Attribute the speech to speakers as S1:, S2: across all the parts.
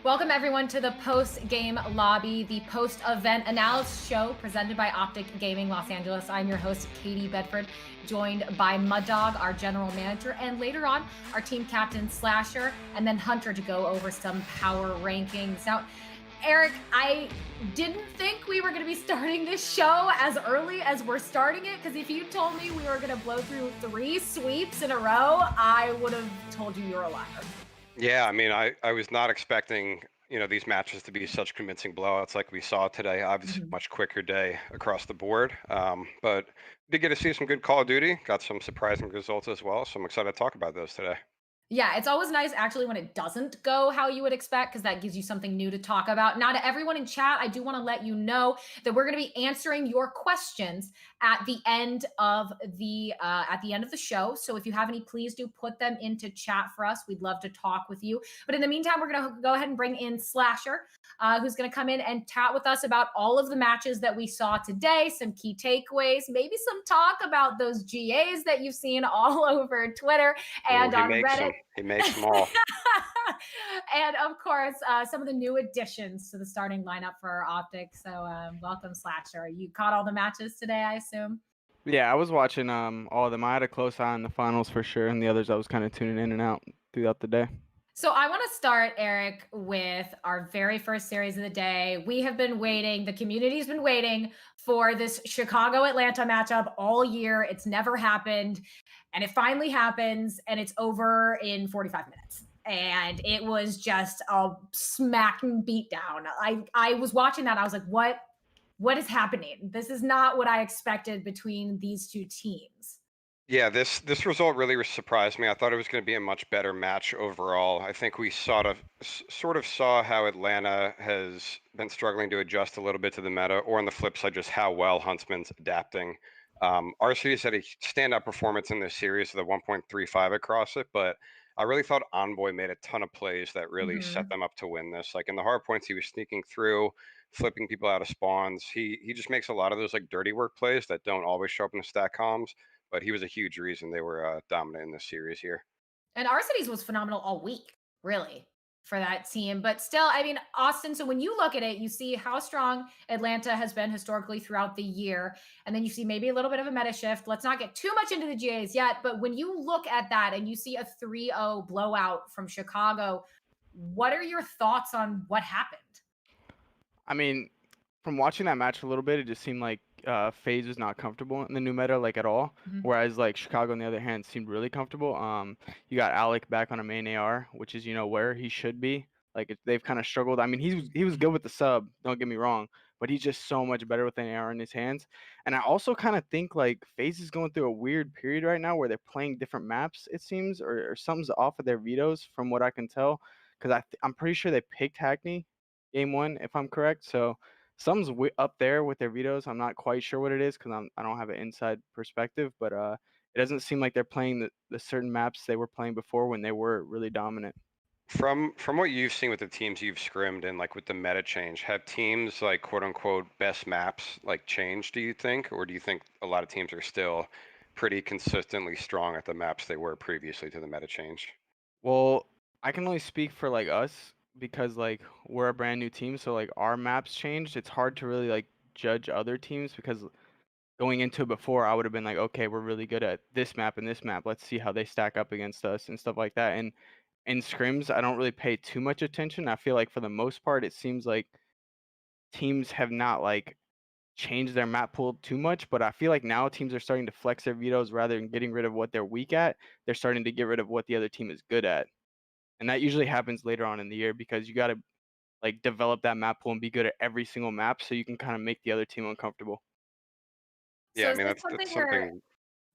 S1: Welcome everyone to the post-game lobby, the post-event analysis show presented by Optic Gaming Los Angeles. I'm your host, Katie Bedford, joined by Mud Dog, our general manager, and later on, our team captain Slasher, and then Hunter to go over some power rankings. Now, Eric, I didn't think we were going to be starting this show as early as we're starting it, because if you told me we were going to blow through 3 sweeps in a row, I would have told you you're a liar.
S2: Yeah, I mean, I was not expecting, these matches to be such convincing blowouts like we saw today. Obviously, much quicker day across the board. But did get to see some good Call of Duty. Got some surprising results as well. So I'm excited to talk about those today.
S1: Yeah, it's always nice actually when it doesn't go how you would expect because that gives you something new to talk about. Now, to everyone in chat, I do want to let you know that we're going to be answering your questions at the end of the show. So if you have any, please do put them into chat for us. We'd love to talk with you. But in the meantime, we're going to go ahead and bring in Slasher, who's going to come in and chat with us about all of the matches that we saw today, some key takeaways, maybe some talk about those GAs that you've seen all over Twitter
S2: Oh,
S1: and
S2: he
S1: on
S2: makes
S1: Reddit.
S2: them. He makes them all.
S1: And of course, some of the new additions to the starting lineup for our optics. So welcome, Slasher. You caught all the matches today, I assume?
S3: Yeah, I was watching all of them. I had a close eye on the finals for sure, and the others I was kind of tuning in and out throughout the day.
S1: So I want to start, Eric, with our very first series of the day. We have been waiting, the community's been waiting for this Chicago-Atlanta matchup all year. It's never happened, and it finally happens, and it's over in 45 minutes. And it was just a smacking beatdown. I was watching that. I was like, what is happening? This is not what I expected between these two teams.
S2: Yeah, this result really surprised me. I thought it was going to be a much better match overall. I think we sort of saw how Atlanta has been struggling to adjust a little bit to the meta, or on the flip side, just how well Huntsman's adapting. RC's had a standout performance in this series with a 1.35 across it, but I really thought Envoy made a ton of plays that really set them up to win this. Like in the hard points, he was sneaking through, flipping people out of spawns. He just makes a lot of those like dirty work plays that don't always show up in the stat comms, but he was a huge reason they were dominant in this series here.
S1: And our cities was phenomenal all week, really, for that team. But still, I mean, Austin, so when you look at it, you see how strong Atlanta has been historically throughout the year. And then you see maybe a little bit of a meta shift. Let's not get too much into the GAs yet. But when you look at that and you see a 3-0 blowout from Chicago, what are your thoughts on what happened?
S3: I mean, from watching that match a little bit, it just seemed like FaZe was not comfortable in the new meta like at all. Whereas like Chicago on the other hand seemed really comfortable. You got Alec back on a main AR, which is where he should be. Like they've kind of struggled. I mean, he was good with the sub. Don't get me wrong, but he's just so much better with an AR in his hands. And I also kind of think like FaZe is going through a weird period right now where they're playing different maps. It seems, or something's off of their vetoes from what I can tell. Because I'm pretty sure they picked Hackney game one, if I'm correct. So something's up there with their vetoes. I'm not quite sure what it is because I don't have an inside perspective, but it doesn't seem like they're playing the certain maps they were playing before when they were really dominant.
S2: From what you've seen with the teams you've scrimmed and like with the meta change, have teams like quote unquote best maps like changed, do you think? Or do you think a lot of teams are still pretty consistently strong at the maps they were previously to the meta change?
S3: Well, I can only speak for like us because like we're a brand new team, so like our maps changed. It's hard to really like judge other teams because going into it before, I would have been like, okay, we're really good at this map and this map. Let's see how they stack up against us and stuff like that. And in scrims, I don't really pay too much attention. I feel like for the most part, it seems like teams have not like changed their map pool too much, but I feel like now teams are starting to flex their vetoes rather than getting rid of what they're weak at. They're starting to get rid of what the other team is good at. And that usually happens later on in the year because you got to like develop that map pool and be good at every single map so you can kind of make the other team uncomfortable.
S2: Yeah,
S1: So
S2: I
S1: is
S2: mean
S1: this
S2: that's
S1: something where
S2: something.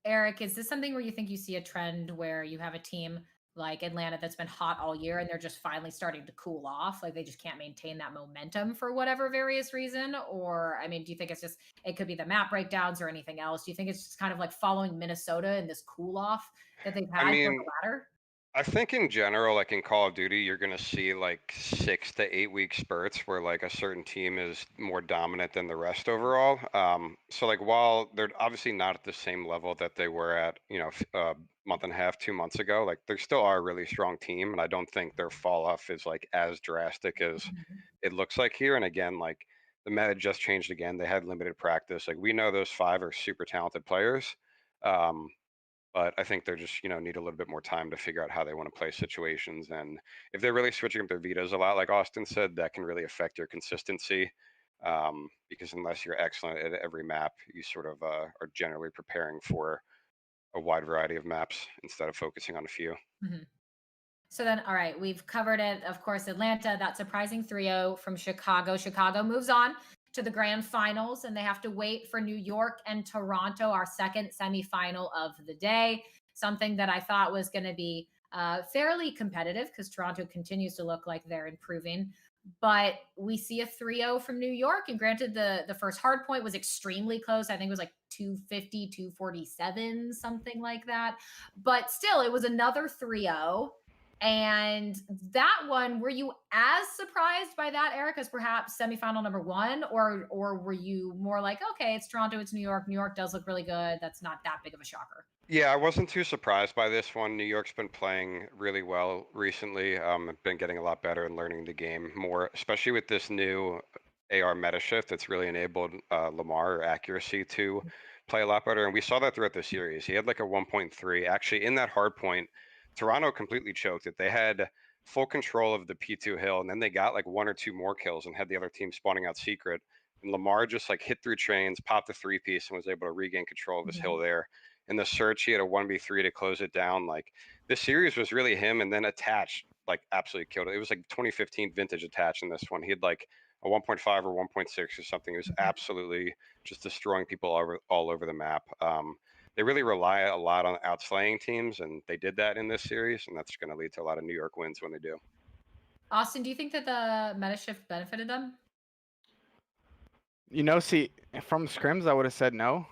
S1: Eric, is this something where you think you see a trend where you have a team like Atlanta that's been hot all year and they're just finally starting to cool off? Like they just can't maintain that momentum for whatever various reason? Or, I mean, do you think it could be the map breakdowns or anything else? Do you think it's just kind of like following Minnesota in this cool off that they've
S2: I
S1: had for the
S2: mean,
S1: latter?
S2: I think in general, like in Call of Duty, you're gonna see like 6 to 8 week spurts where like a certain team is more dominant than the rest overall. So like while they're obviously not at the same level that they were at, a month and a half, 2 months ago, like they still are a really strong team, and I don't think their fall off is like as drastic as
S1: Mhm.
S2: it looks like here. And again, like the meta just changed again. They had limited practice. Like we know those five are super talented players. Um, but I think they're just, need a little bit more time to figure out how they want to play situations. And if they're really switching up their vetoes a lot, like Austin said, that can really affect your consistency. Because unless you're excellent at every map, you sort of are generally preparing for a wide variety of maps instead of focusing on a few.
S1: Mhm. So then, all right, we've covered it. Of course, Atlanta, that surprising 3-0 from Chicago. Chicago moves on to the grand finals, and they have to wait for New York and Toronto, our second semifinal of the day. Something that I thought was going to be fairly competitive because Toronto continues to look like they're improving. But we see a 3-0 from New York. And granted, the first hard point was extremely close. I think it was like 250, 247, something like that. But still, it was another 3-0. And that one, were you as surprised by that, Eric, as perhaps semifinal number one, or were you more like, okay, it's Toronto, it's New York. New York does look really good. That's not that big of a shocker.
S2: Yeah, I wasn't too surprised by this one. New York's been playing really well recently. Been getting a lot better and learning the game more, especially with this new AR meta shift that's really enabled Lamar accuracy to play a lot better. And we saw that throughout the series. He had like a 1.3. Actually, in that hard point, Toronto completely choked it. They had full control of the P2 hill, and then they got like one or two more kills and had the other team spawning out secret. And Lamar just like hit through trains, popped the three-piece, and was able to regain control of his hill
S1: Mhm.
S2: there. In the search, he had a 1v3 to close it down. Like this series was really him, and then Attach like absolutely killed it. It was like 2015 vintage Attach in this one. He had like a 1.5 or 1.6 or something. It was
S1: Mhm.
S2: absolutely just destroying people all over the map. They really rely a lot on outslaying teams, and they did that in this series, and that's going to lead to a lot of New York wins when they do.
S1: Austin, do you think that the meta shift benefited them?
S3: See, from scrims, I would have said no.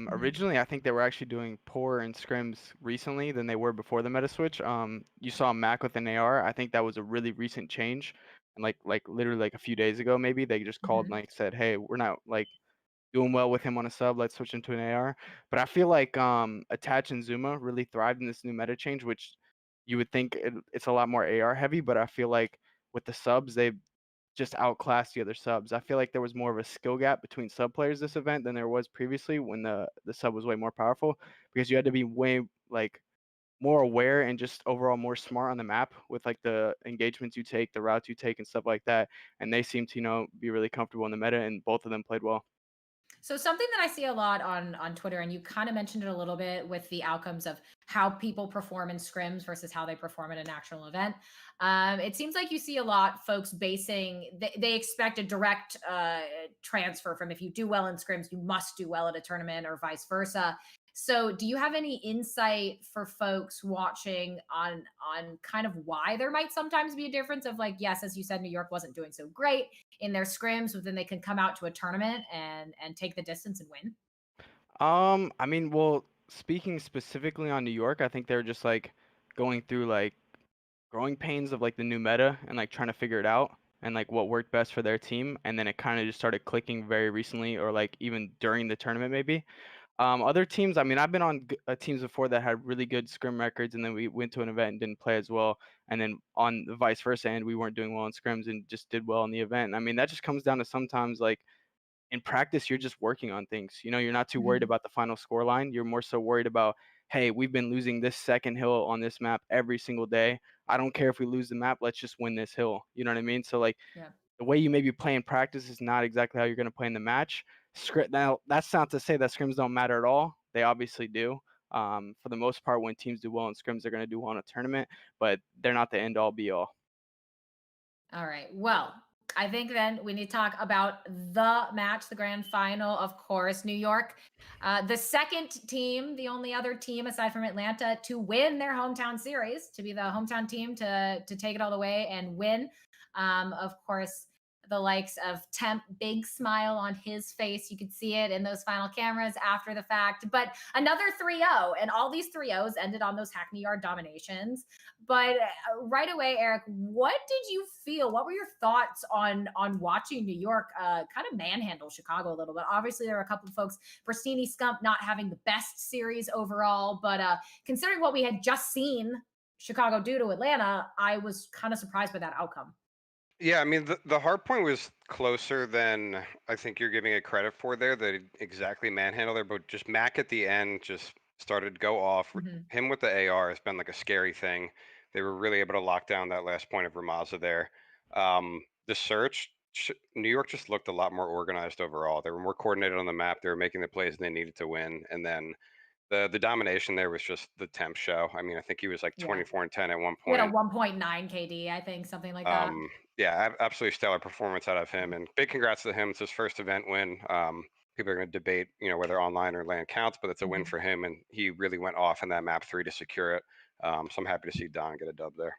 S1: Mhm.
S3: Originally, I think they were actually doing poorer in scrims recently than they were before the meta switch. You saw Mac with an AR. I think that was a really recent change, and like literally like a few days ago, maybe they just called and
S1: Mhm.
S3: like said, "Hey, we're not like doing well with him on a sub. Let's switch into an AR." But I feel like Attach and Zuma really thrived in this new meta change, which you would think it's a lot more AR heavy, but I feel like with the subs, they just outclassed the other subs. I feel like there was more of a skill gap between sub players this event than there was previously when the sub was way more powerful because you had to be way like more aware and just overall more smart on the map with like the engagements you take, the routes you take and stuff like that. And they seemed to, be really comfortable in the meta and both of them played well.
S1: So something that I see a lot on Twitter, and you kind of mentioned it a little bit with the outcomes of how people perform in scrims versus how they perform at an actual event. It seems like you see a lot folks basing they expect a direct transfer from if you do well in scrims, you must do well at a tournament or vice versa. So, do you have any insight for folks watching on kind of why there might sometimes be a difference of like, yes, as you said, New York wasn't doing so great in their scrims, but then they can come out to a tournament and take the distance and win.
S3: I mean, well, speaking specifically on New York, I think they're just like going through like growing pains of like the new meta and like trying to figure it out and like what worked best for their team. And then it kind of just started clicking very recently or like even during the tournament, maybe. Other teams, I mean, I've been on teams before that had really good scrim records, and then we went to an event and didn't play as well. And then on the vice versa end, we weren't doing well in scrims and just did well in the event. And I mean, that just comes down to sometimes like in practice, you're just working on things. You're not too worried
S1: Mhm.
S3: about the final score line. You're more so worried about, hey, we've been losing this second hill on this map every single day. I don't care if we lose the map. Let's just win this hill. You know what I mean? So like
S1: Yeah.
S3: the way you maybe play in practice is not exactly how you're going to play in the match. Script now that's not to say that scrims don't matter at all. They obviously do. For the most part, when teams do well in scrims, they're going to do well in a tournament, but they're not the end all be all.
S1: All right. Well, I think then we need to talk about the match, the grand final, of course. New York, the second team, the only other team aside from Atlanta to win their hometown series, to be the hometown team to take it all the way and win. Of course, the likes of Temp, big smile on his face. You could see it in those final cameras after the fact. But another 3-0, and all these 3-0s ended on those Hackney Yard dominations. But right away, Eric, what did you feel? What were your thoughts on watching New York kind of manhandle Chicago a little bit? Obviously, there were a couple of folks, Bristini Scump not having the best series overall, but considering what we had just seen Chicago do to Atlanta, I was kind of surprised by that outcome.
S2: Yeah, I mean the hard point was closer than I think you're giving it credit for there. They exactly manhandled there, but just Mac at the end just started to go off.
S1: Mhm.
S2: Him with the AR has been like a scary thing. They were really able to lock down that last point of Ramaza there. The search, New York just looked a lot more organized overall. They were more coordinated on the map. They were making the plays they needed to win, and then the domination there was just the temp show. I mean, I think he was like
S1: Yeah.
S2: 24 and 10 at one
S1: He had a
S2: point.
S1: 1.9 KD, I think, something like that.
S2: Yeah, absolutely stellar performance out of him, and big congrats to him. It's his first event win. People are going to debate, whether online or land counts, but it's a win
S1: Mhm.
S2: for him, and he really went off in that map 3 to secure it. So I'm happy to see Don get a dub there.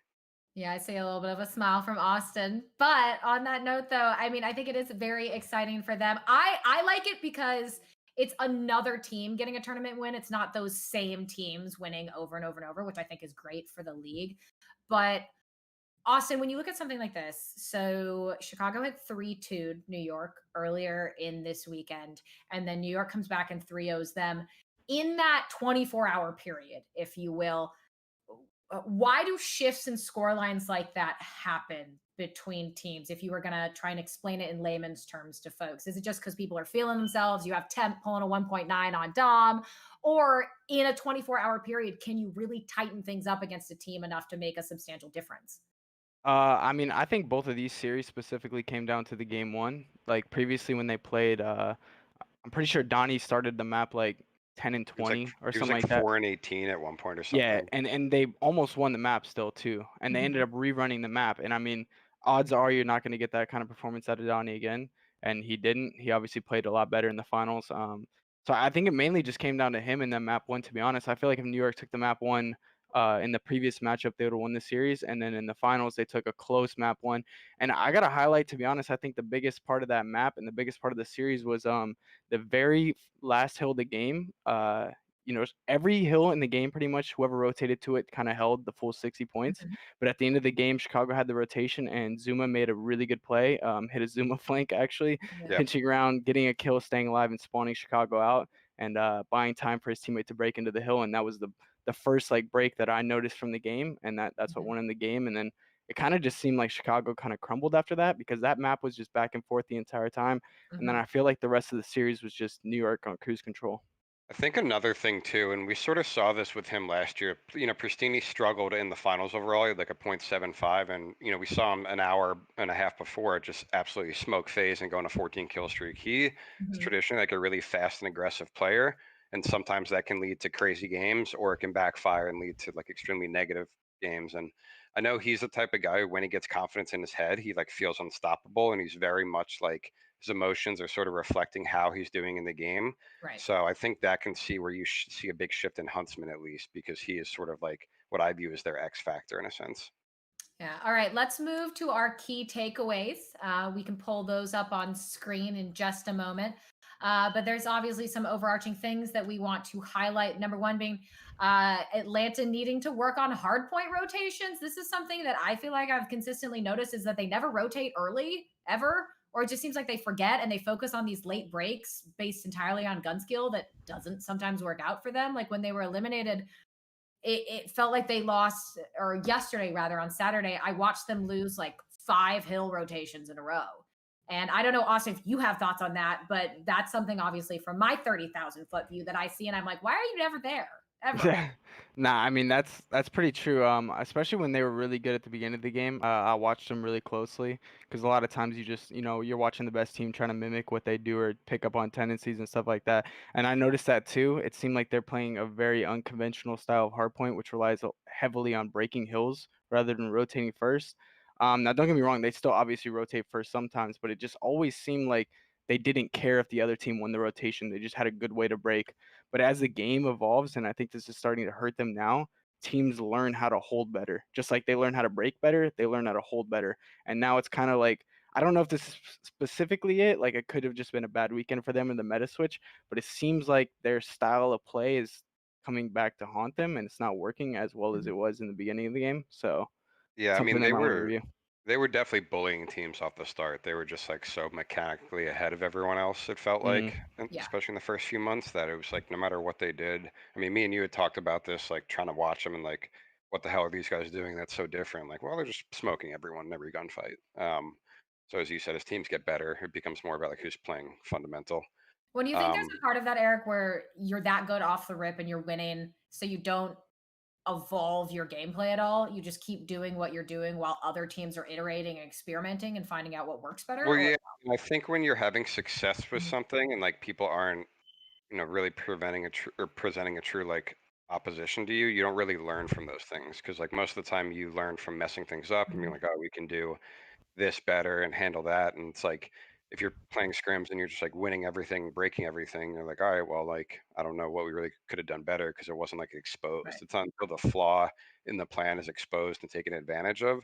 S1: Yeah, I see a little bit of a smile from Austin. But on that note, though, I mean, I think it is very exciting for them. I like it because it's another team getting a tournament win. It's not those same teams winning over and over and over, which I think is great for the league. But Austin, when you look at something like this, so Chicago had 3-2 New York earlier in this weekend, and then New York comes back and 3-0s them in that 24-hour period, if you will. Why do shifts in score lines like that happen between teams? If you were going to try and explain it in layman's terms to folks, is it just because people are feeling themselves? You have Temp pulling a 1.9 on Dom, or in a 24-hour period, can you really tighten things up against a team enough to make a substantial difference?
S3: I mean, I think both of these series specifically came down to the game one. Like previously when they played, I'm pretty sure Donnie started the map like 10 and
S2: He was like
S3: 20 or
S2: he was
S3: something
S2: like
S3: like that.
S2: 4 and 18 at one point or
S3: Yeah,
S2: something.
S3: and they almost won the map still too, and they ended
S1: Mhm.
S3: up rerunning the map. And I mean, odds are you're not going to get that kind of performance out of Donnie again, and he didn't. He obviously played a lot better in the finals. So I think it mainly just came down to him in that map one. To be honest, I feel like if New York took the map one in the previous matchup, they would have won the series, and then in the finals they took a close map one. And I gotta highlight, to be honest, I think the biggest part of that map and the biggest part of the series was the very last hill of the game. Every hill in the game, pretty much, whoever rotated to it kind of held the full 60 points.
S1: Mhm.
S3: But at the end of the game, Chicago had the rotation, and Zuma made a really good play, hit a Zuma flank, actually,
S1: Yeah.
S2: Yeah.
S3: pinching around, getting a kill, staying alive, and spawning Chicago out, and buying time for his teammate to break into the hill. And that was the first like break that I noticed from the game, and that's what
S1: Mhm.
S3: won in the game. And then it kind of just seemed like Chicago kind of crumbled after that because that map was just back and forth the entire time. And then
S1: Mhm.
S3: I feel like the rest of the series was just New York on cruise control.
S2: I think another thing too, and we sort of saw this with him last year. Pristini struggled in the finals overall. He had like a .75, and we saw him an hour and a half before just absolutely smoke phase and go on a 14 kill streak. He is
S1: Mhm.
S2: traditionally like a really fast and aggressive player, and sometimes that can lead to crazy games, or it can backfire and lead to like extremely negative games. And I know he's the type of guy who, when he gets confidence in his head, he like feels unstoppable, and he's very much like his emotions are sort of reflecting how he's doing in the game.
S1: Right.
S2: So I think that can see where you see a big shift in Huntsman, at least, because he is sort of like what I view as their X factor in a sense.
S1: Yeah. All right. Let's move to our key takeaways. We can pull those up on screen in just a moment. But there's obviously some overarching things that we want to highlight. Number one being Atlanta needing to work on hard point rotations. This is something that I feel like I've consistently noticed is that they never rotate early, ever, or it just seems like they forget and they focus on these late breaks based entirely on gun skill that doesn't sometimes work out for them. Like when they were eliminated, it felt like they lost, or yesterday rather, on Saturday, I watched them lose like 5 hill rotations in a row. And I don't know, Austin, if you have thoughts on that, but that's something obviously from my 30,000 foot view that I see. And I'm like, why are you never there? Ever?
S3: Yeah. Nah, I mean that's pretty true. Especially when they were really good at the beginning of the game. I watched them really closely because a lot of times you just, you're watching the best team trying to mimic what they do or pick up on tendencies and stuff like that. And I noticed that too. It seemed like they're playing a very unconventional style of hardpoint, which relies heavily on breaking hills rather than rotating first. Now don't get me wrong, they still obviously rotate first sometimes, but it just always seemed like they didn't care if the other team won the rotation. They just had a good way to break. But as the game evolves, and I think this is starting to hurt them now, teams learn how to hold better. Just like they learn how to break better, they learn how to hold better. And now it's kind of like I don't know if this is specifically it. Like, it could have just been a bad weekend for them in the meta switch, but it seems like their style of play is coming back to haunt them, and it's not working as well as
S1: Mhm.
S3: it was in the beginning of the game. So
S2: Yeah, I
S3: something
S2: mean
S3: they might want to review.
S2: they were definitely bullying teams off the start. They were just like so mechanically ahead of everyone else, it felt
S3: Mm,
S2: like, and
S1: Yeah.
S2: especially in the first few months, that it was like no matter what they did. I mean, me and you had talked about this, like trying to watch them and like, what the hell are these guys doing that's so different? Like, well, they're just smoking everyone in every gunfight. So as you said, as teams get better, it becomes more about like who's playing fundamental.
S1: Well, do you think there's
S2: Um,
S1: a part of that, Eric, where you're that good off the rip and you're winning, so you don't evolve your gameplay at all? You just keep doing what you're doing while other teams are iterating and experimenting and finding out what works better?
S2: well,
S1: Or
S2: yeah, I think when you're having success with
S1: Mhm.
S2: something and like people aren't really preventing a true or presenting a true like opposition to you, you don't really learn from those things because like most of the time you learn from messing things up and being
S1: Mhm.
S2: like, oh, we can do this better and handle that. And it's like if you're playing scrims and you're just like winning everything, breaking everything, you're like, all right, well, like I don't know what we really could have done better because it wasn't like
S1: Right.
S2: exposed. It's not until the flaw in the plan is exposed and taken advantage of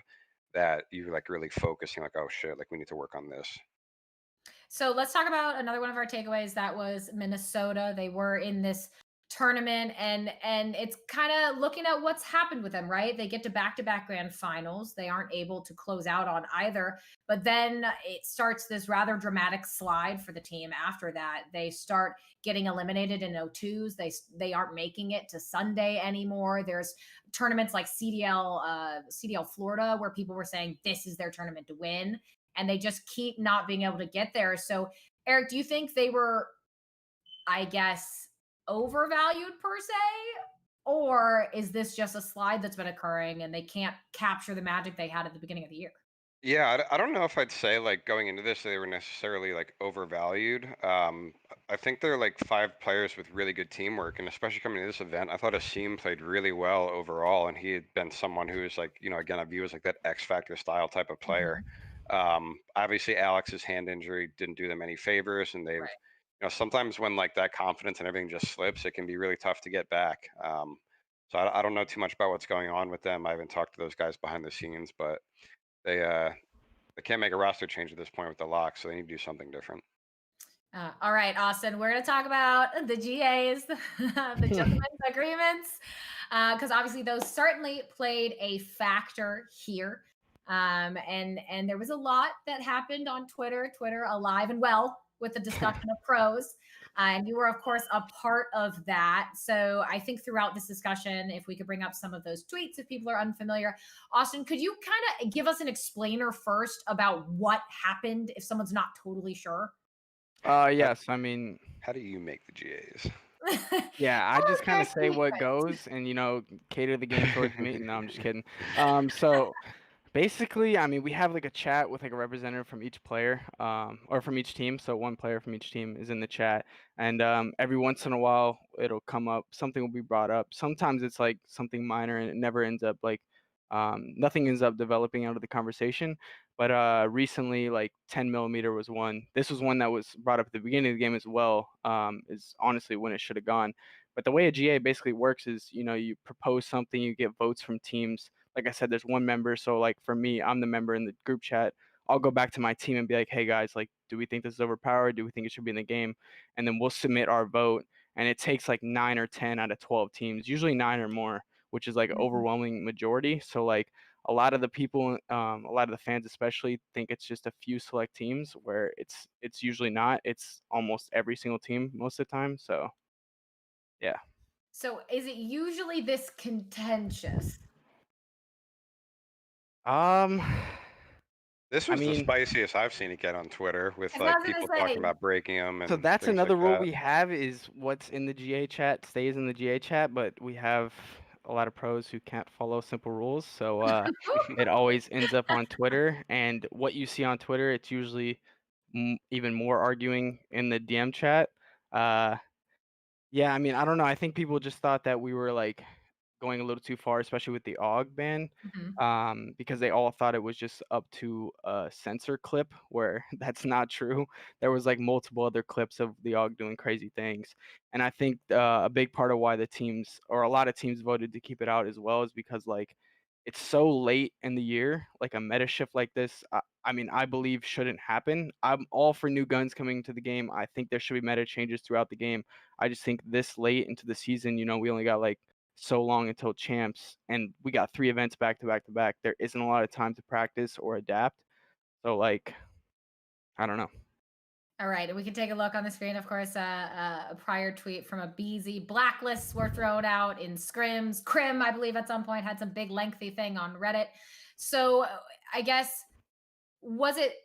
S2: that you like really focusing like, oh shit, like we need to work on this.
S1: So let's talk about another one of our takeaways. That was Minnesota. They were in this tournament, and it's kind of looking at what's happened with them, right? They get to back-to-back grand finals. They aren't able to close out on either, but then it starts this rather dramatic slide for the team after that. They start getting eliminated in O2s. They aren't making it to Sunday anymore. There's tournaments like CDL Florida where people were saying this is their tournament to win, and they just keep not being able to get there. So, Eric, do you think they were, I guess, overvalued per se? Or is this just a slide that's been occurring and they can't capture the magic they had at the beginning of the year?
S2: Yeah, I don't know if I'd say like going into this they were necessarily like overvalued. I think they're like five players with really good teamwork, and especially coming to this event, I thought Asim played really well overall, and he had been someone who is like again I view as like that X Factor style type of player.
S1: Mhm.
S2: Obviously Alex's hand injury didn't do them any favors, and they've
S1: Right.
S2: sometimes when like that confidence and everything just slips, it can be really tough to get back. So I don't know too much about what's going on with them. I haven't talked to those guys behind the scenes, but. They can't make a roster change at this point with the lock, so they need to do something different.
S1: All right, Austin, we're going to talk about the GAs, the gentlemen's agreements, because obviously those certainly played a factor here. And there was a lot that happened on Twitter alive and well with the discussion of pros. And you were, of course, a part of that. So I think throughout this discussion, if we could bring up some of those tweets, if people are unfamiliar, Austin, could you kind of give us an explainer first about what happened if someone's not totally sure?
S2: How,
S3: yes. I mean,
S2: how do you make the GAs?
S3: yeah, I
S1: Tell
S3: just
S1: us
S3: kind
S1: your
S3: of say what
S1: secrets.
S3: goes and, cater the game towards me. No, I'm just kidding. So basically, I mean, we have like a chat with like a representative from each player, or from each team. So one player from each team is in the chat, and every once in a while it'll come up. Something will be brought up. Sometimes it's like something minor, and it never ends up like, nothing ends up developing out of the conversation. But recently, like 10 millimeter was one. This was one that was brought up at the beginning of the game as well. Is honestly when it should have gone. But the way a GA basically works is, you propose something, you get votes from teams. Like I said, there's one member. So like for me, I'm the member in the group chat. I'll go back to my team and be like, hey guys, like, do we think this is overpowered? Do we think it should be in the game? And then we'll submit our vote. And it takes like 9 or 10 out of 12 teams, usually 9 or more, which is like an
S1: Mhm.
S3: overwhelming majority. So like a lot of the people, a lot of the fans especially think it's just a few select teams where it's usually not. It's almost every single team most of the time. So yeah.
S1: So is it usually this contentious?
S3: Um,
S2: This
S3: I
S2: was the
S3: mean,
S2: spiciest I've seen it get on Twitter with
S1: That's what I
S2: like
S1: was
S2: people
S1: gonna
S2: talking
S1: say.
S2: about breaking them
S3: so
S2: and
S3: that's
S2: things like
S3: another rule
S2: that.
S3: we have is what's in the GA chat stays in the GA chat, but we have a lot of pros who can't follow simple rules. So it always ends up on Twitter, and what you see on Twitter, it's usually even more arguing in the DM chat. Uh, yeah, I mean, I don't know. I think people just thought that we were like going a little too far, especially with the OG ban,
S1: Mhm.
S3: because they all thought it was just up to a censor clip, where that's not true. There was like multiple other clips of the OG doing crazy things, and I think a big part of why the teams or a lot of teams voted to keep it out as well is because like it's so late in the year, like a meta shift like this, I mean, I believe shouldn't happen. I'm all for new guns coming to the game. I think there should be meta changes throughout the game. I just think this late into the season, we only got like so long until champs, and we got 3 events back to back to back. There isn't a lot of time to practice or adapt. So like, I don't know.
S1: All right, and we can take a look on the screen. Of course, a prior tweet from a BZ. Blacklists were thrown out in scrims. Crim, I believe, at some point had some big lengthy thing on Reddit. So I guess, was it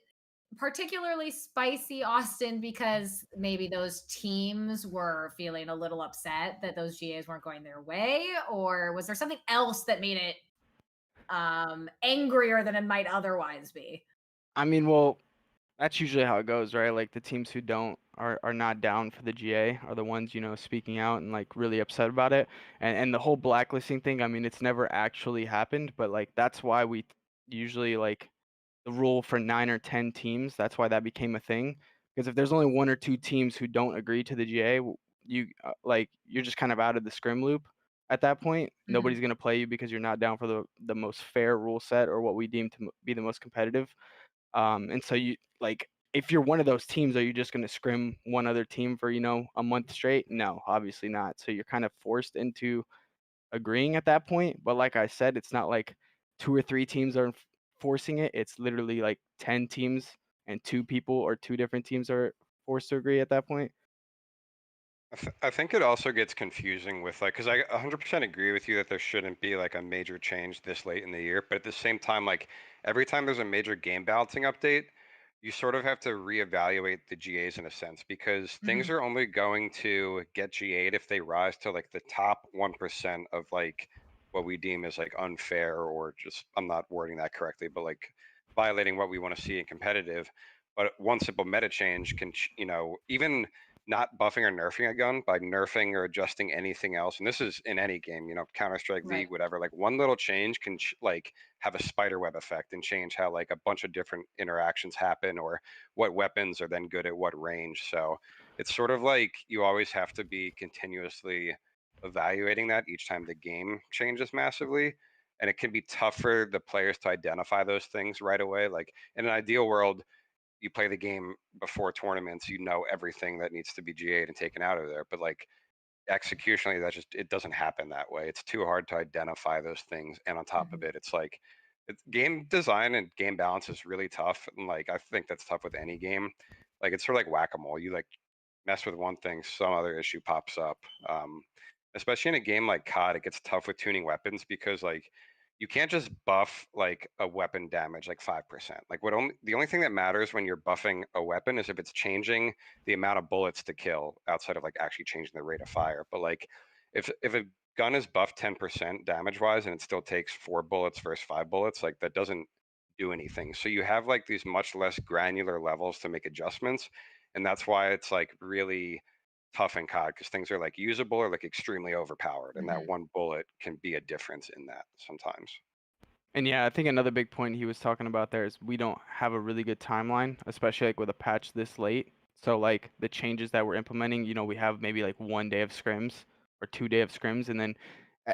S1: particularly spicy, Austin, because maybe those teams were feeling a little upset that those GAs weren't going their way, or was there something else that made it angrier than it might otherwise be?
S3: I mean, well, that's usually how it goes, right? Like the teams who don't are not down for the GA are the ones, speaking out and like really upset about it. And the whole blacklisting thing, I mean, it's never actually happened, but like that's why we usually like the rule for 9 or 10 teams, that's why that became a thing. Because if there's only 1 or 2 teams who don't agree to the GA, you like you're just kind of out of the scrim loop at that point.
S1: Mhm.
S3: Nobody's going to play you because you're not down for the most fair rule set or what we deem to be the most competitive. And so you like if you're one of those teams, are you just going to scrim one other team for, a month straight? No, obviously not. So you're kind of forced into agreeing at that point. But like I said, it's not like 2 or 3 teams are forcing it. It's literally like 10 teams and 2 people or 2 different teams are forced to agree at that point.
S2: I think it also gets confusing with like, because I 100% agree with you that there shouldn't be like a major change this late in the year. But at the same time, like every time there's a major game balancing update, you sort of have to reevaluate the GAs in a sense because things
S1: Mhm.
S2: are only going to get GA'd if they rise to like the top 1% of like what we deem as like unfair or just, I'm not wording that correctly, but like violating what we want to see in competitive. But one simple meta change can, even not buffing or nerfing a gun by nerfing or adjusting anything else. And this is in any game, Counter Strike,
S1: Right.
S2: League, whatever. Like one little change can like have a spider web effect and change how like a bunch of different interactions happen or what weapons are then good at what range. So it's sort of like you always have to be continuously evaluating that each time the game changes massively. And it can be tough for the players to identify those things right away. Like in an ideal world, you play the game before tournaments, you know everything that needs to be GA'd and taken out of there. But like executionally, it doesn't happen that way. It's too hard to identify those things. And on top of
S1: Mhm.
S2: it, it's like game design and game balance is really tough. And like I think that's tough with any game. Like it's sort of like whack-a-mole. You like mess with one thing, some other issue pops up. Especially in a game like COD, it gets tough with tuning weapons because like you can't just buff like a weapon damage like 5%. Like the only thing that matters when you're buffing a weapon is if it's changing the amount of bullets to kill outside of like actually changing the rate of fire. But like if a gun is buffed 10% damage wise and it still takes 4 bullets versus 5 bullets, like that doesn't do anything. So you have like these much less granular levels to make adjustments. And that's why it's like really tough in COD because things are like usable or like extremely overpowered. And that
S1: Mhm.
S2: one bullet can be a difference in that sometimes.
S3: And yeah, I think another big point he was talking about there is we don't have a really good timeline, especially like with a patch this late. So like the changes that we're implementing, we have maybe like 1 day of scrims or 2 day of scrims, and then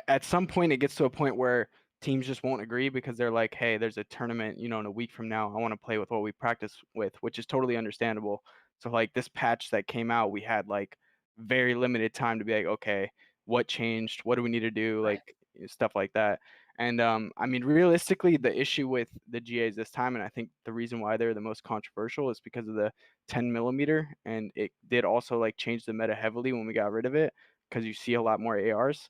S3: at some point it gets to a point where teams just won't agree because they're like, hey, there's a tournament, in a week from now. I want to play with what we practice with, which is totally understandable. So like this patch that came out, we had like very limited time to be like, okay, what changed? What do we need to do?
S1: Right.
S3: Like stuff like that. And I mean, realistically, the issue with the GAs this time, and I think the reason why they're the most controversial is because of the 10 millimeter, and it did also like change the meta heavily when we got rid of it because you see a lot more ARs.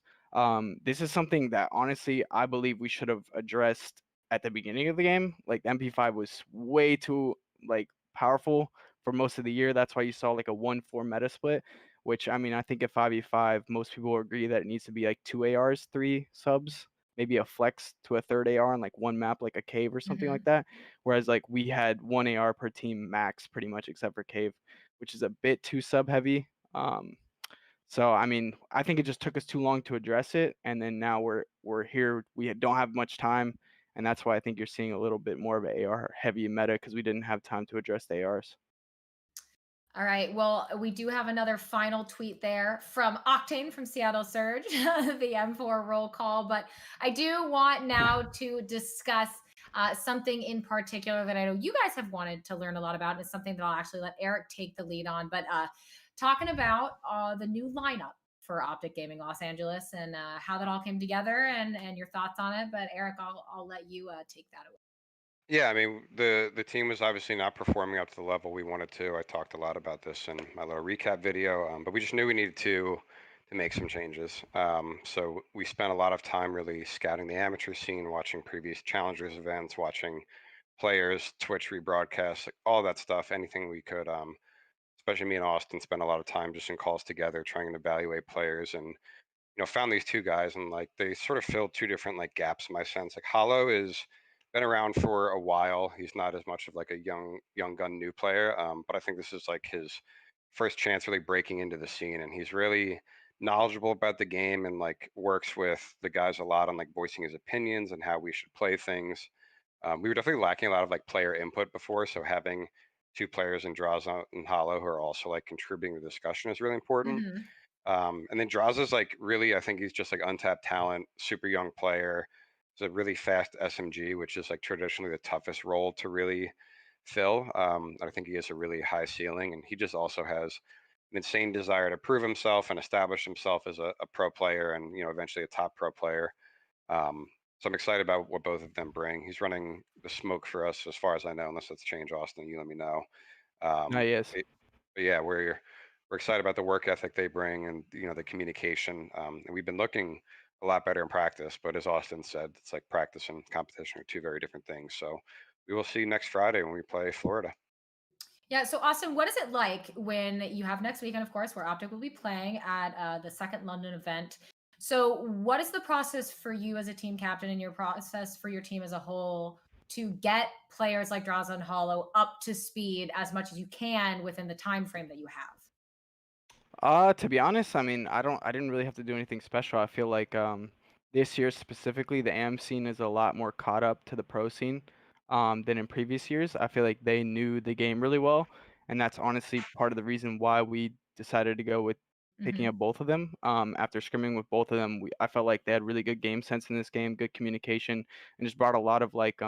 S3: This is something that honestly I believe we should have addressed at the beginning of the game. Like the MP5 was way too like powerful for most of the year. That's why you saw like a 1-4 meta split. Which I mean, I think at 5v5, most people agree that it needs to be like 2 ARs, 3 subs, maybe a flex to a third AR on like one map, like a cave or something like
S1: Mhm.
S3: that. Whereas like we had 1 AR per team max pretty much except for cave, which is a bit too sub heavy. So I mean, I think it just took us too long to address it, and then now we're here. We don't have much time, and that's why I think you're seeing a little bit more of an AR heavy meta because we didn't have time to address the ARs.
S1: All right. Well, we do have another final tweet there from Octane from Seattle Surge, the M4 roll call. But I do want now to discuss something in particular that I know you guys have wanted to learn a lot about. And it's something that I'll actually let Eric take the lead on. But talking about the new lineup for Optic Gaming Los Angeles and how that all came together and your thoughts on it. But Eric, I'll let you take that away.
S2: Yeah, I mean the team was obviously not performing up to the level we wanted to. I talked a lot about this in my little recap video, but we just knew we needed to make some changes. So we spent a lot of time really scouting the amateur scene, watching previous challengers events, watching players, Twitch rebroadcasts, like all that stuff, anything we could. Especially me and Austin spent a lot of time just in calls together, trying to evaluate players and found these two guys and like they sort of filled two different like gaps in my sense. Like Hollow is been around for a while. He's not as much of like a young gun new player, but I think this is like his first chance really breaking into the scene, and he's really knowledgeable about the game and like works with the guys a lot on like voicing his opinions and how we should play things. We were definitely lacking a lot of like player input before, so having two players in Draza and Hollow who are also like contributing to the discussion is really important.
S1: Hmm.
S2: And then Draza's like really, I think he's just like untapped talent, super young player. He's a really fast SMG, which is like traditionally the toughest role to really fill. I think he has a really high ceiling, and he just also has an insane desire to prove himself and establish himself as a pro player, and eventually a top pro player. So I'm excited about what both of them bring. He's running the smoke for us, as far as I know, unless it's changed. Austin, you let me know.
S3: No,
S2: Um,
S3: yes.
S2: but yeah, we're excited about the work ethic they bring and the communication. And we've been looking a lot better in practice. But as Austin said, it's like practice and competition are two very different things. So we will see next Friday when we play Florida.
S1: Yeah. So, Austin, what is it like when you have next weekend, of course, where Optic will be playing at the second London event? So, what is the process for you as a team captain and your process for your team as a whole to get players like Draza and Hollow up to speed as much as you can within the time frame that you have?
S3: To be honest, I mean, I didn't really have to do anything special. I feel like this year specifically, the AM scene is a lot more caught up to the pro scene than in previous years. I feel like they knew the game really well, and that's honestly part of the reason why we decided to go with picking up
S1: Hmm.
S3: both of them. After scrimming with both of them, I felt like they had really good game sense in this game, good communication, and just brought a lot of like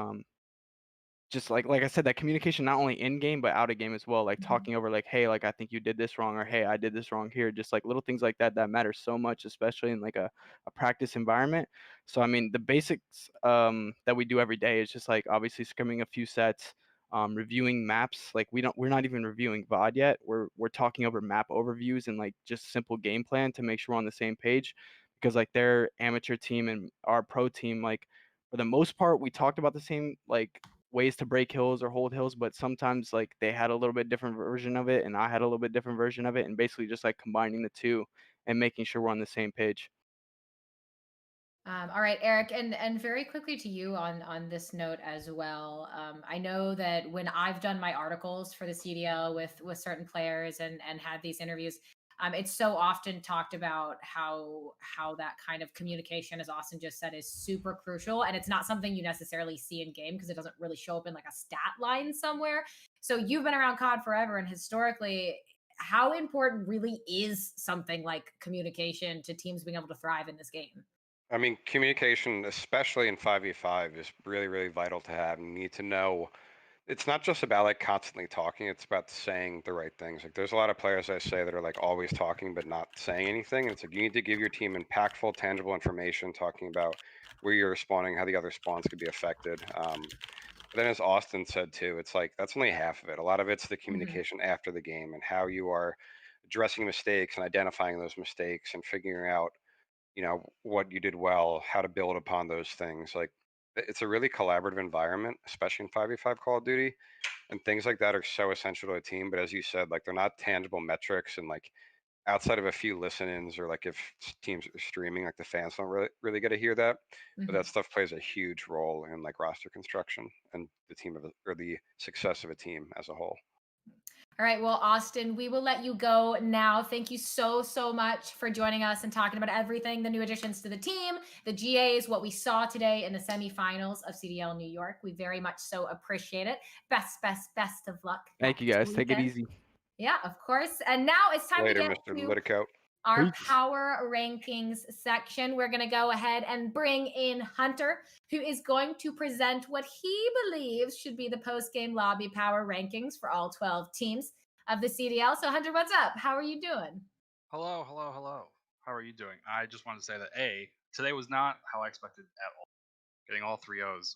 S3: just like I said, that communication not only in game but out of game as well, like
S1: Hmm.
S3: talking over like, hey, like I think you did this wrong, or hey, I did this wrong here, just like little things like that that matter so much, especially in like a practice environment. So I mean the basics that we do every day is just like obviously scrimming a few sets, reviewing maps. Like we're not even reviewing VOD yet. We're talking over map overviews and like just simple game plan to make sure we're on the same page, because like their amateur team and our pro team, like for the most part we talked about the same like ways to break hills or hold hills, but sometimes like they had a little bit different version of it and I had a little bit different version of it, and basically just like combining the two and making sure we're on the same page.
S1: All right, Eric, and very quickly to you on this note as well. I know that when I've done my articles for the CDL with certain players and had these interviews, it's so often talked about how that kind of communication, as Austin just said, is super crucial, and it's not something you necessarily see in game because it doesn't really show up in like a stat line somewhere. So you've been around COD forever, and historically, how important really is something like communication to teams being able to thrive in this game?
S2: I mean, communication, especially in 5v5, is really, really vital to have. You need to know it's not just about like constantly talking, it's about saying the right things. Like there's a lot of players I say that are like always talking but not saying anything. And it's like you need to give your team impactful, tangible information talking about where you're spawning, how the other spawns could be affected. But then as Austin said too, it's like that's only half of it. A lot of it's the
S1: Hmm.
S2: communication after the game and how you are addressing mistakes and identifying those mistakes and figuring out what you did well, how to build upon those things. Like it's a really collaborative environment, especially in 5v5 Call of Duty, and things like that are so essential to a team. But as you said, like they're not tangible metrics, and like outside of a few listen-ins or like if teams are streaming, like the fans don't really get to hear that. But that
S1: Hmm.
S2: stuff plays a huge role in like roster construction and the team or the success of a team as a whole.
S1: All right. Well, Austin, we will let you go now. Thank you so, so much for joining us and talking about everything, the new additions to the team, the GAs, what we saw today in the semifinals of CDL New York. We very much so appreciate it. Best of luck
S3: Thank you
S1: next
S3: guys, take it
S1: weekend.
S3: easy.
S1: Yeah, of course. And now it's time
S2: Later,
S1: to get
S2: Mr.
S1: to
S2: Litico.
S1: our
S3: Peace.
S1: power rankings section. We're going to go ahead and bring in Hunter, who is going to present what he believes should be the post-game lobby power rankings for all 12 teams of the CDL. So, Hunter, what's up? How are you doing?
S4: Hello, hello, hello. How are you doing? I just wanted to say that today was not how I expected at all. Getting all 3-0s.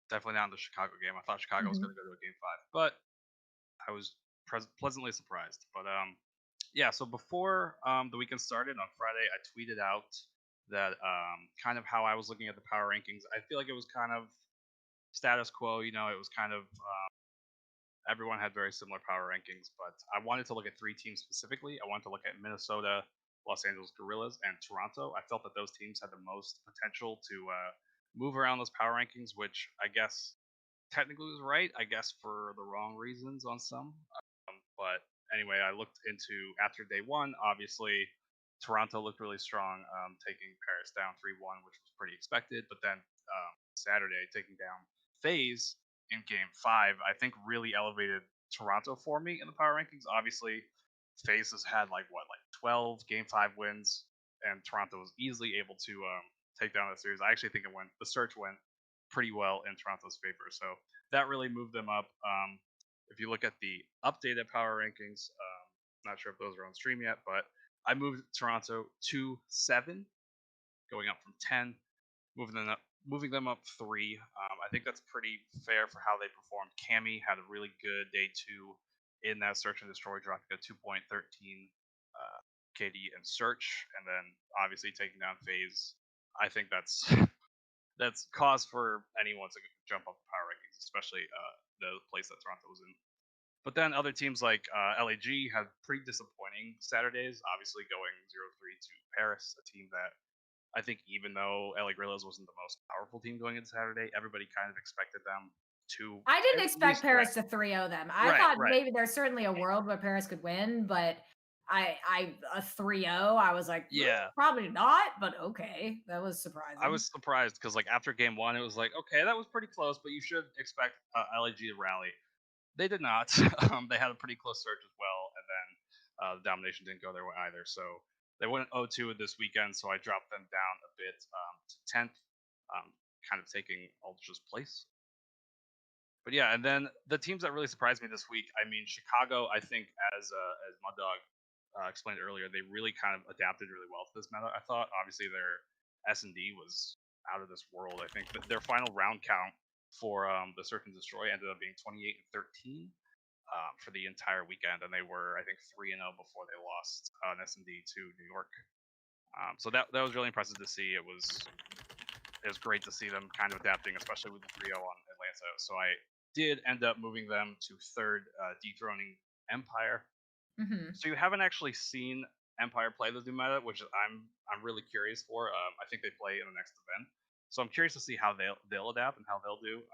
S4: Definitely not in the Chicago game. I thought Chicago was going to go to a game 5, but I was pleasantly surprised. But yeah. So before the weekend started on Friday, I tweeted out that kind of how I was looking at the power rankings. I feel like it was kind of status quo. You know, it was kind of everyone had very similar power rankings, but I wanted to look at 3 teams specifically. I wanted to look at Minnesota, Los Angeles Guerrillas, and Toronto. I felt that those teams had the most potential to move around those power rankings, which I guess technically was right. I guess for the wrong reasons on some. But anyway, I looked into after day 1. Obviously, Toronto looked really strong, taking Paris down 3-1, which was pretty expected. But then Saturday, taking down FaZe in game 5, I think really elevated Toronto for me in the power rankings. Obviously, FaZe has had like 12 game 5 wins, and Toronto was easily able to take down the series. I actually think the search went pretty well in Toronto's favor, so that really moved them up. If you look at the updated power rankings, not sure if those are on stream yet, but I moved Toronto to 7, going up from 10, moving them up 3. I think that's pretty fair for how they performed. Cammy had a really good day 2 in that search and destroy, dropping a 2.13 KD and search, and then obviously taking down FaZe. I think that's that's cause for anyone to jump up the power rankings, especially the place that Toronto was in. But then other teams like LAG had pretty disappointing Saturdays, obviously going 0-3 to Paris, a team that I think even though LA Guerrillas wasn't the most powerful team going into Saturday, everybody kind of expected them to
S1: I didn't
S4: at
S1: expect
S4: least win.
S1: Paris to 3-0 them. I
S4: Right,
S1: thought
S4: right.
S1: maybe there's certainly a world where Paris could win, but I a 3-0, I was like,
S4: Yeah.
S1: probably not, but okay. That was surprising.
S4: I was surprised because like after game 1, it was like, okay, that was pretty close, but you should expect LAG to rally. They did not. They had a pretty close search as well, and then the domination didn't go their way either. So they went 0-2 this weekend, so I dropped them down a bit to 10th, kind of taking Ultra's place. But yeah, and then the teams that really surprised me this week, I mean, Chicago, I think, as Mud Dog explained earlier, they really kind of adapted really well to this meta. I thought, obviously, their S&D was out of this world. I think that their final round count for the Search and Destroy ended up being 28-13 for the entire weekend, and they were, I think, 3-0 before they lost an S&D to New York. So that was really impressive to see. It was great to see them kind of adapting, especially with the 3-0 on Atlanta. So I did end up moving them to 3rd, dethroning Empire. So you haven't actually seen Empire play the new meta, which I'm really curious for. I think they play in the next event, so I'm curious to see how they'll adapt and how they'll do.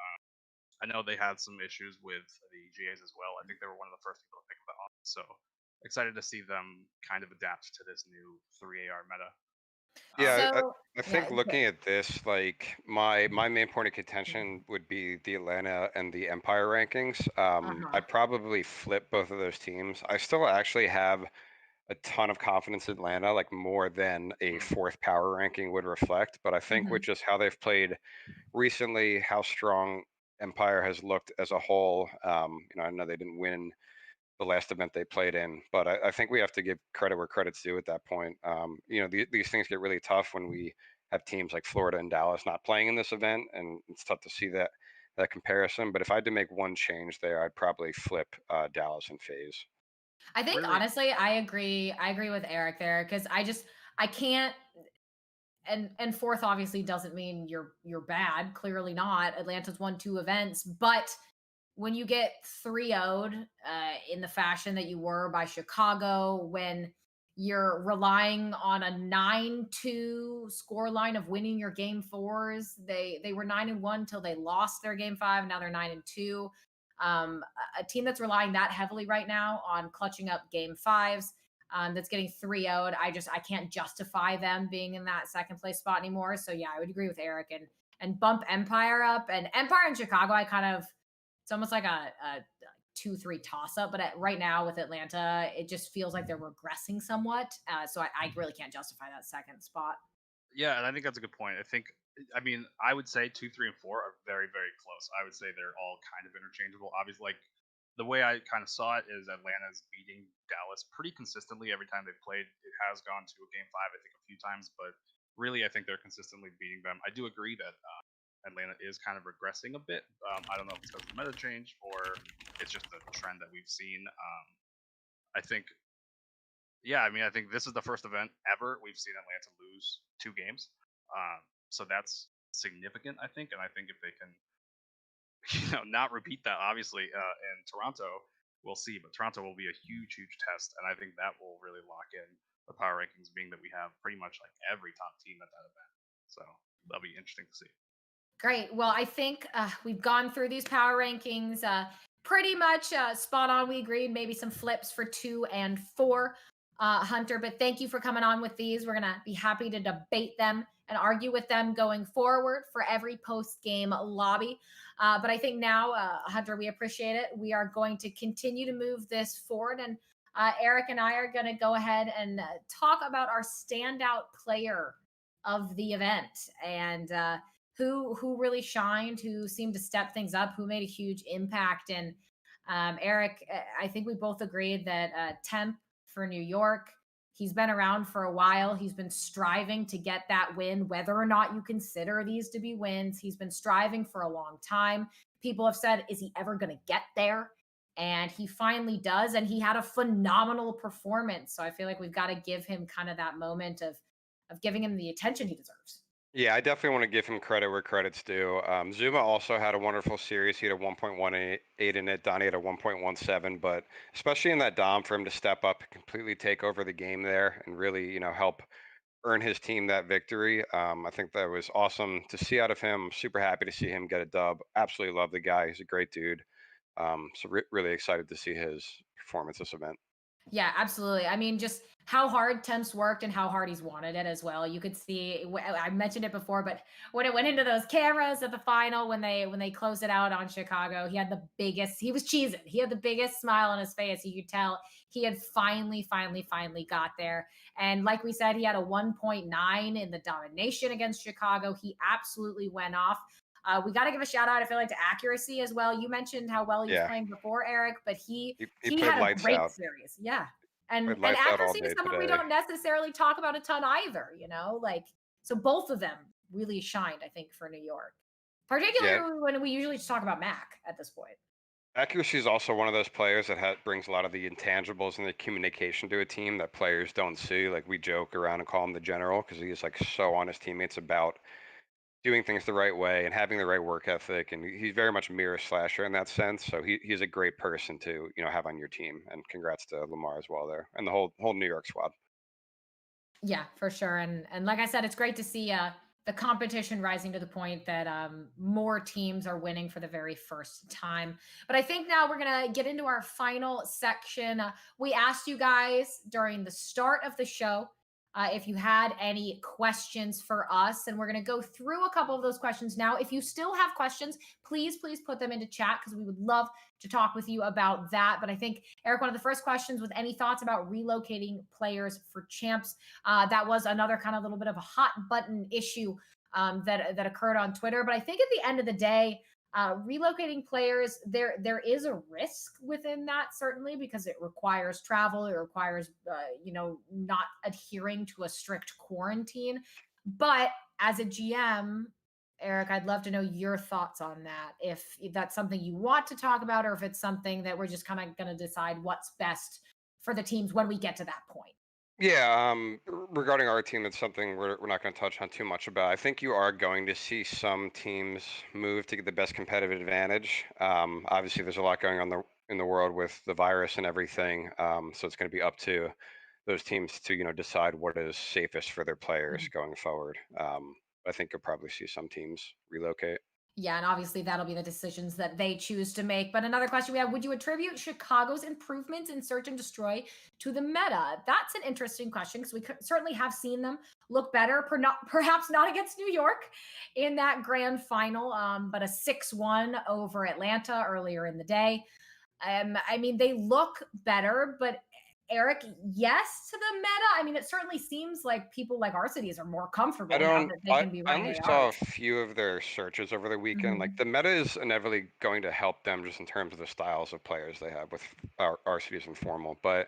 S4: I know they had some issues with the GAs as well. I think they were one of the first people to pick that up, so excited to see them kind of adapt to this new 3AR meta.
S2: Yeah,
S1: So,
S2: I think looking at this, like my main point of contention would be the Atlanta and the Empire rankings. I'd probably flip both of those teams. I still actually have a ton of confidence in Atlanta, like more than a 4th power ranking would reflect. But I think with just how they've played recently, how strong Empire has looked as a whole, I know they didn't win the last event they played in, but I think we have to give credit where credit's due at that point. These things get really tough when we have teams like Florida and Dallas not playing in this event, and it's tough to see that comparison. But if I had to make one change there, I'd probably flip Dallas and FaZe.
S1: I think
S4: Really?
S1: honestly, I agree with Eric there, because I can't. And 4th obviously doesn't mean you're bad. Clearly not. Atlanta's won 2 events, but when you get 3-0'd in the fashion that you were by Chicago, when you're relying on a 9-2 scoreline of winning your game 4s, they were 9-1 till they lost their game 5. Now they're 9-2. A team that's relying that heavily right now on clutching up game 5s, that's getting 3-0'd. I can't justify them being in that 2nd place spot anymore. So yeah, I would agree with Eric and bump Empire up. And Empire and Chicago, it's almost like a 2-3 toss up. But right now with Atlanta, it just feels like they're regressing somewhat. So I really can't justify that second spot.
S4: Yeah, and I think that's a good point. I mean, I would say 2, 3, and 4 are very, very close. I would say they're all kind of interchangeable. Obviously, like the way I kind of saw it is Atlanta's beating Dallas pretty consistently every time they've played. It has gone to a game 5, I think, a few times, but really, I think they're consistently beating them. I do agree that Atlanta is kind of regressing a bit. I don't know if it's because of the meta change or it's just a trend that we've seen. I think, yeah, I mean, I think this is the first event ever we've seen Atlanta lose 2 games. So that's significant, I think. And I think if they can, not repeat that, obviously, in Toronto, we'll see. But Toronto will be a huge, huge test. And I think that will really lock in the power rankings, being that we have pretty much like every top team at that event. So that'll be interesting to see.
S1: Great. Well, I think we've gone through these power rankings pretty much spot on. We agreed, maybe some flips for 2 and 4, Hunter. But thank you for coming on with these. We're going to be happy to debate them and argue with them going forward for every post-game lobby. But I think now, Hunter, we appreciate it. We are going to continue to move this forward. And Eric and I are going to go ahead and talk about our standout player of the event. And who really shined, who seemed to step things up, who made a huge impact. And Eric, I think we both agreed that Temp for New York, he's been around for a while. He's been striving to get that win, whether or not you consider these to be wins. He's been striving for a long time. People have said, is he ever going to get there? And he finally does. And he had a phenomenal performance. So I feel like we've got to give him kind of that moment of giving him the attention he deserves.
S2: Yeah, I definitely want to give him credit where credit's due. Zuma also had a wonderful series. He had a 1.18 in it. Donnie had a 1.17, but especially in that Dom, for him to step up and completely take over the game there and really, help earn his team that victory. I think that was awesome to see out of him. Super happy to see him get a dub. Absolutely love the guy. He's a great dude. So really excited to see his performance this event.
S1: Yeah, absolutely. I mean, just how hard Temps worked and how hard he's wanted it as well. You could see, I mentioned it before, but when it went into those cameras at the final, when they closed it out on Chicago, he had the biggest, he was cheesing. He had the biggest smile on his face. You could tell he had finally got there. And like we said, he had a 1.9 in the domination against Chicago. He absolutely went off. We got to give a shout out, I feel like, to accuracy as well. You mentioned how well he was playing before, Eric, but he had a great series. Yeah. And accuracy is someone we don't necessarily talk about a ton either, so both of them really shined, I think, for New York, particularly when we usually just talk about Mac at this point.
S2: Accuracy is also one of those players that brings a lot of the intangibles and the communication to a team that players don't see. Like, we joke around and call him the general because he's like so on his teammates about doing things the right way and having the right work ethic, and he's very much a mirror slasher in that sense. So he's a great person to have on your team. And congrats to Lamar as well there and the whole New York squad.
S1: Yeah, for sure. And like I said, it's great to see the competition rising to the point that more teams are winning for the very first time. But I think now we're going to get into our final section. We asked you guys during the start of the show if you had any questions for us, and we're going to go through a couple of those questions now. If you still have questions, please put them into chat because we would love to talk with you about that. But I think, Eric, one of the first questions was any thoughts about relocating players for champs. That was another kind of little bit of a hot button issue that occurred on Twitter. But I think at the end of the day, relocating players, there is a risk within that, certainly, because it requires travel. It requires, not adhering to a strict quarantine. But as a GM, Eric, I'd love to know your thoughts on that. If that's something you want to talk about, or if it's something that we're just kind of going to decide what's best for the teams when we get to that point.
S2: Yeah, regarding our team, it's something we're not going to touch on too much about. I think you are going to see some teams move to get the best competitive advantage. Obviously, there's a lot going on in the world with the virus and everything, so it's going to be up to those teams to decide what is safest for their players going forward. I think you'll probably see some teams relocate.
S1: Yeah, and obviously that'll be the decisions that they choose to make. But another question we have, would you attribute Chicago's improvements in Search and Destroy to the meta? That's an interesting question because we certainly have seen them look better, perhaps not against New York in that grand final, but a 6-1 over Atlanta earlier in the day. I mean, they look better, but Eric, yes to the meta. I mean, it certainly seems like people like our cities are more comfortable now that they can be
S2: I
S1: running
S2: only saw a
S1: ARs.
S2: few of their searches over the weekend. Like
S1: Mhm.
S2: the meta is inevitably going to help them just in terms of the styles of players they have with our cities and formal. But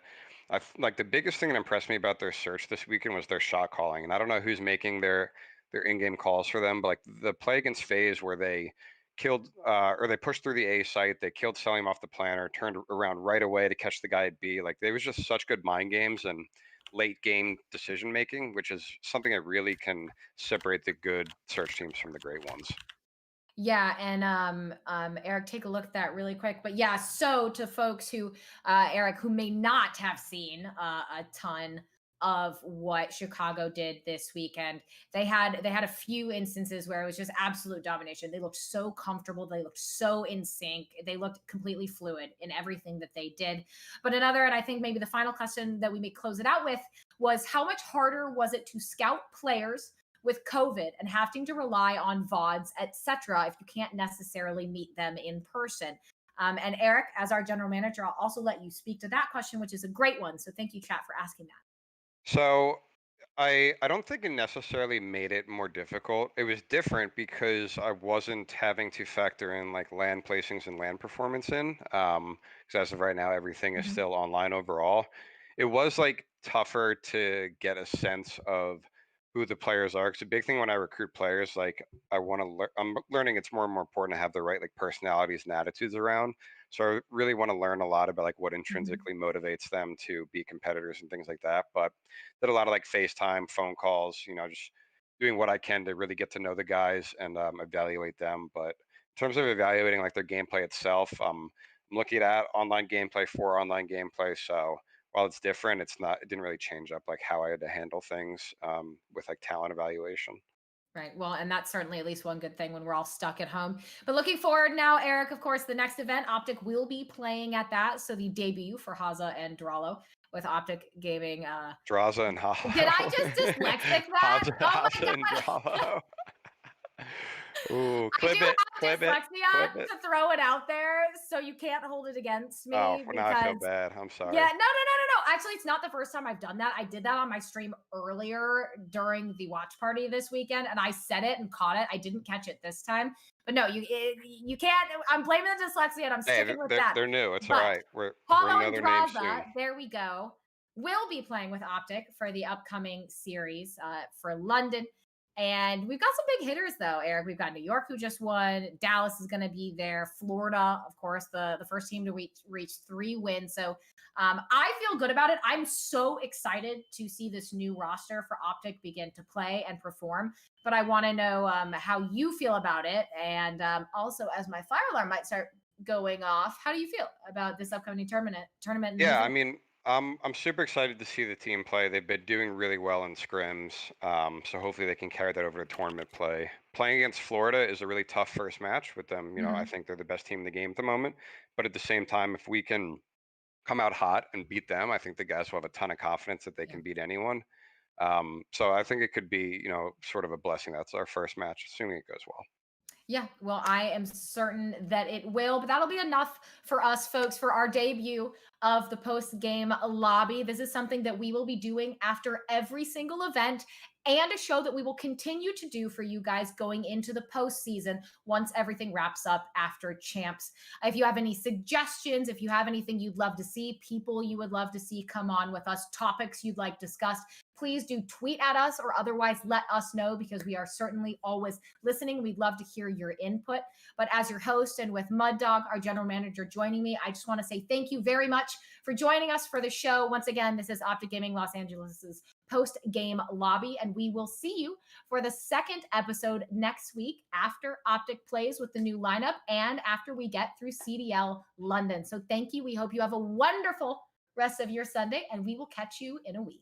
S2: like the biggest thing that impressed me about their search this weekend was their shot calling. And I don't know who's making their in-game calls for them, but like the play against FaZe where they killed or they pushed through the A site, they killed Selim off the planner, turned around right away to catch the guy at B. Like they was just such good mind games and late game decision making, which is something that really can separate the good search teams from the great ones.
S1: Yeah, and Eric, take a look at that really quick. But yeah, so to folks who, Eric, who may not have seen a ton of what Chicago did this weekend, they had a few instances where it was just absolute domination. They looked so comfortable, they looked so in sync, they looked completely fluid in everything that they did. But another, and I think maybe the final question that we may close it out with was how much harder was it to scout players with COVID and having to rely on VODs, etc., if you can't necessarily meet them in person? And Eric, as our general manager, I'll also let you speak to that question, which is a great one. So thank you, chat, for asking that.
S2: So I don't think it necessarily made it more difficult. It was different because I wasn't having to factor in like land placings and land performance in. Because as of right now, everything is
S1: Mhm.
S2: still online overall. It was like tougher to get a sense of who the players are. Because a big thing when I recruit players, like I want to learn. I'm learning it's more and more important to have the right like personalities and attitudes around. So I really want to learn a lot about like what
S1: Mhm.
S2: intrinsically motivates them to be competitors and things like that. But did a lot of like FaceTime, phone calls, just doing what I can to really get to know the guys and evaluate them. But in terms of evaluating like their gameplay itself, I'm looking at online gameplay for online gameplay. So while it's different, it didn't really change up like how I had to handle things with like talent evaluation.
S1: Right. Well, and that's certainly at least one good thing when we're all stuck at home. But looking forward now, Eric, of course, the next event, Optic will be playing at that. So the debut for Haza and Dralo with Optic Gaming.
S2: Draza and
S1: Did I
S2: Hollow.
S1: just dyslexic that?
S2: Haza,
S1: Oh my
S2: Haza and
S1: God.
S2: Dralo. Ooh,
S1: I do
S2: clip it,
S1: have
S2: clip it, clip
S1: dyslexia
S2: it.
S1: to throw it out there, so you can't hold it against
S2: Oh,
S1: me
S2: well, now I feel
S1: because
S2: bad. I'm
S1: yeah,
S2: sorry.
S1: no. Actually, it's not the first time I've done that. I did that on my stream earlier during the watch party this weekend, and I said it and caught it. I didn't catch it this time, but no, you can't. I'm blaming the dyslexia, and I'm
S2: Hey,
S1: sticking with that.
S2: they're new. It's all
S1: But
S2: right. We're gonna
S1: Paulo
S2: know
S1: and
S2: their names soon.
S1: Draza, there we go, will be playing with Optic for the upcoming series for London. And we've got some big hitters, though, Eric. We've got New York, who just won. Dallas is going to be there. Florida, of course, the first team to reach 3 wins. So I feel good about it. I'm so excited to see this new roster for Optic begin to play and perform. But I want to know how you feel about it. And also, as my fire alarm might start going off, how do you feel about this upcoming tournament and these
S2: Yeah, I
S1: events?
S2: mean, I'm super excited to see the team play. They've been doing really well in scrims, so hopefully they can carry that over to tournament play. Playing against Florida is a really tough first match with them. I
S1: Mhm.
S2: think they're the best team in the game at the moment. But at the same time, if we can come out hot and beat them, I think the guys will have a ton of confidence that they
S1: Yeah.
S2: can beat anyone. So I think it could be, sort of a blessing. That's our first match, assuming it goes well.
S1: Yeah, well, I am certain that it will, but that'll be enough for us, folks, for our debut of the post game lobby. This is something that we will be doing after every single event and a show that we will continue to do for you guys going into the postseason once everything wraps up after champs. If you have any suggestions, if you have anything you'd love to see, people you would love to see come on with us, topics you'd like discussed, please do tweet at us or otherwise let us know because we are certainly always listening. We'd love to hear your input. But as your host and with Mud Dog, our general manager, joining me, I just want to say thank you very much for joining us for the show. Once again, this is Optic Gaming Los Angeles's post game lobby, and we will see you for the second episode next week after Optic plays with the new lineup and after we get through CDL London. So thank you. We hope you have a wonderful rest of your Sunday, and we will catch you in a week.